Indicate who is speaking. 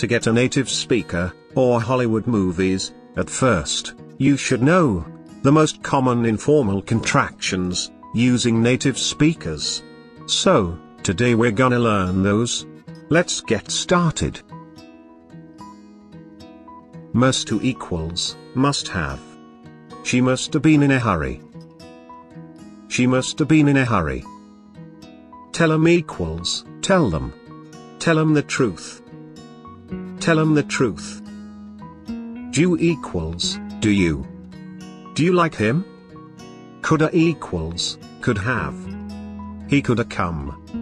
Speaker 1: to get a native speaker, or Hollywood movies, at first, you should know the most common informal contractions, using native speakers. So, today we're gonna learn those. Let's get started. Must to equals, must have. She must have been in a hurry. She must have been in a hurry. Tell 'em equals, tell them. Tell 'em the truth. Tell 'em the truth. Do equals, do you? Do you like him? Coulda equals, could have. He coulda come.